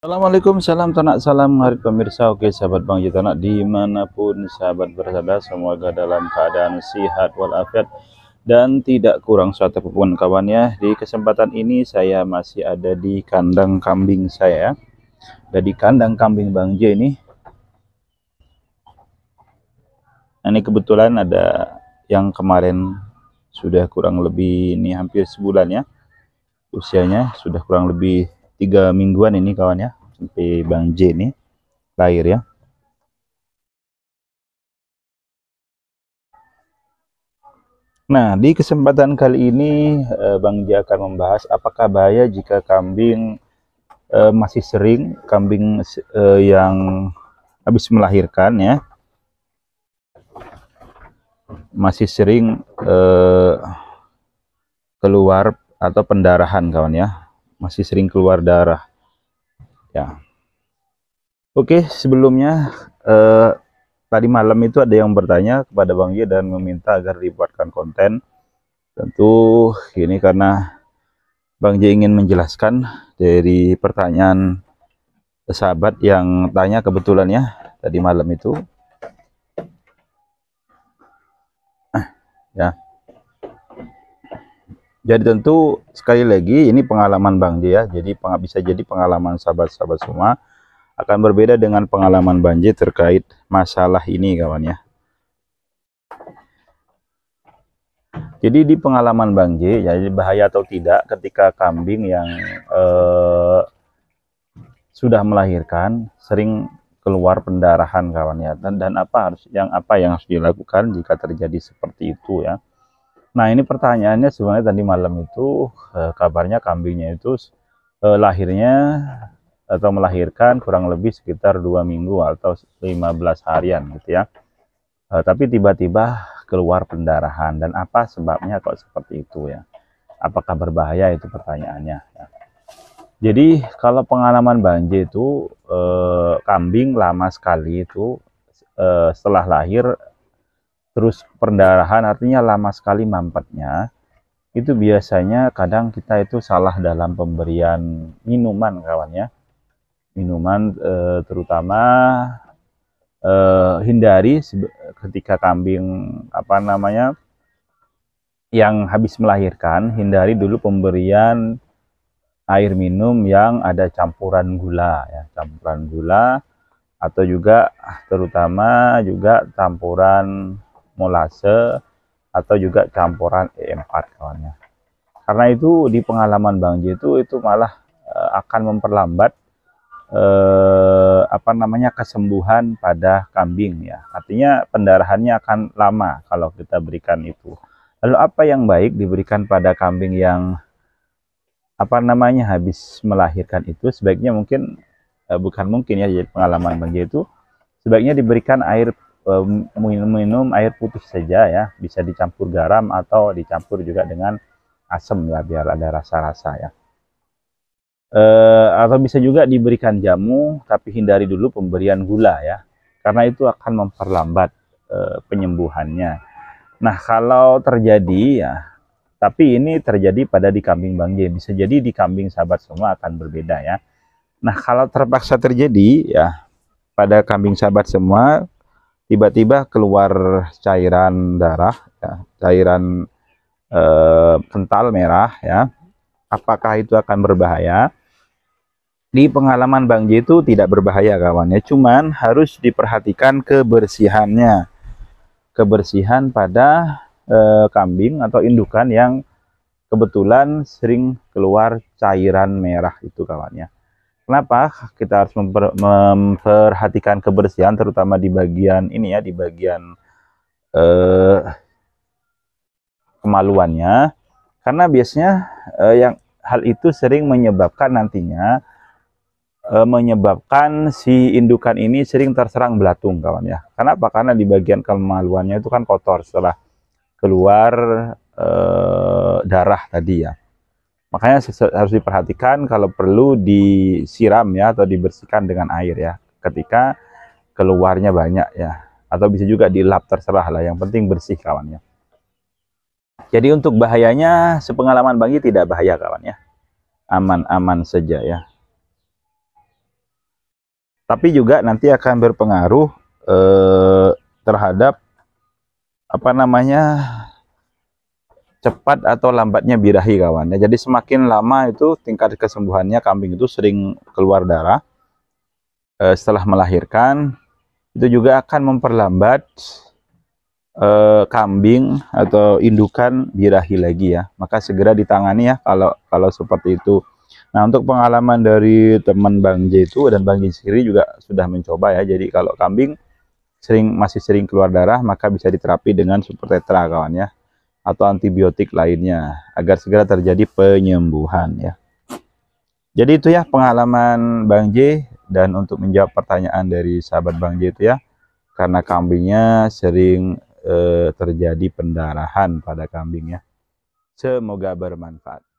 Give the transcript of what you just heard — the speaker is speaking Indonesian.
Assalamualaikum, salam ternak, salam hari pemirsa. Oke sahabat Bang Ji Ternak dimanapun sahabat berada, semoga dalam keadaan sehat walafiat dan tidak kurang suatu apapun kawannya. Di kesempatan ini saya masih ada di kandang kambing saya, ada di kandang kambing Bang J ini. Nah, ini kebetulan ada yang kemarin sudah kurang lebih ini hampir sebulan ya, usianya sudah kurang lebih 3 mingguan ini kawan ya, sampai Bang J ini lahir ya. Nah, di kesempatan kali ini Bang J akan membahas apakah bahaya jika kambing masih sering yang habis melahirkan ya, masih sering keluar atau pendarahan kawan ya, masih sering keluar darah ya. Oke, sebelumnya tadi malam itu ada yang bertanya kepada Bang J dan meminta agar dibuatkan konten. Tentu ini karena Bang J ingin menjelaskan dari pertanyaan sahabat yang tanya kebetulan ya tadi malam itu ya. Jadi tentu sekali lagi ini pengalaman Bang J ya, jadi bisa jadi pengalaman sahabat-sahabat semua akan berbeda dengan pengalaman Bang J terkait masalah ini kawan ya. Jadi di pengalaman Bang J, jadi bahaya atau tidak ketika kambing yang sudah melahirkan sering keluar pendarahan kawan ya, dan apa yang harus dilakukan jika terjadi seperti itu ya. Nah, ini pertanyaannya sebenarnya tadi malam itu kabarnya kambingnya itu lahirnya atau melahirkan kurang lebih sekitar 2 minggu atau 15 harian gitu ya. Tapi tiba-tiba keluar pendarahan, dan apa sebabnya kok seperti itu ya? Apakah berbahaya, itu pertanyaannya ya. Jadi kalau pengalaman Bang J itu kambing lama sekali itu setelah lahir terus pendarahan, artinya lama sekali mampetnya, itu biasanya kadang kita itu salah dalam pemberian minuman kawan ya. Minuman terutama hindari ketika kambing yang habis melahirkan, hindari dulu pemberian air minum yang ada campuran gula ya, campuran gula, atau juga terutama juga campuran molase atau juga campuran E4 kawannya. Karena itu di pengalaman Bang J itu malah akan memperlambat kesembuhan pada kambing ya. Artinya pendarahannya akan lama kalau kita berikan itu. Lalu apa yang baik diberikan pada kambing yang habis melahirkan itu? Sebaiknya mungkin bukan mungkin ya, jadi pengalaman Bang J itu sebaiknya diberikan air minum air putih saja ya, bisa dicampur garam atau dicampur juga dengan asam ya, biar ada rasa-rasa ya. Atau bisa juga diberikan jamu, tapi hindari dulu pemberian gula ya, karena itu akan memperlambat penyembuhannya. Nah, kalau terjadi ya, tapi ini terjadi pada di kambing Bang J, bisa jadi di kambing sahabat semua akan berbeda ya. Nah, kalau terpaksa terjadi ya pada kambing sahabat semua, tiba-tiba keluar cairan darah ya, cairan kental merah ya, apakah itu akan berbahaya? Di pengalaman Bang J itu tidak berbahaya kawannya, cuman harus diperhatikan kebersihannya, kebersihan pada kambing atau indukan yang kebetulan sering keluar cairan merah itu kawannya. Kenapa kita harus memperhatikan kebersihan, terutama di bagian ini ya, di bagian kemaluannya? Karena biasanya yang hal itu sering menyebabkan nantinya menyebabkan si indukan ini sering terserang belatung kawan ya. Kenapa? Karena di bagian kemaluannya itu kan kotor setelah keluar darah tadi ya. Makanya harus diperhatikan, kalau perlu disiram ya, atau dibersihkan dengan air ya ketika keluarnya banyak ya, atau bisa juga dilap, terserah lah, yang penting bersih kawannya. Jadi untuk bahayanya, sepengalaman Bang J tidak bahaya kawan ya, aman-aman saja ya. Tapi juga nanti akan berpengaruh terhadap apa namanya, cepat atau lambatnya birahi kawan ya. Jadi semakin lama itu tingkat kesembuhannya kambing itu sering keluar darah setelah melahirkan, itu juga akan memperlambat kambing atau indukan birahi lagi ya. Maka segera ditangani ya kalau seperti itu. Nah, untuk pengalaman dari teman Bang J itu dan Bang J sendiri juga sudah mencoba ya. Jadi kalau kambing masih sering keluar darah, maka bisa diterapi dengan super tetra kawan ya, atau antibiotik lainnya agar segera terjadi penyembuhan ya. Jadi itu ya pengalaman Bang J, dan untuk menjawab pertanyaan dari sahabat Bang J itu ya, karena kambingnya sering terjadi pendarahan pada kambingnya. Semoga bermanfaat.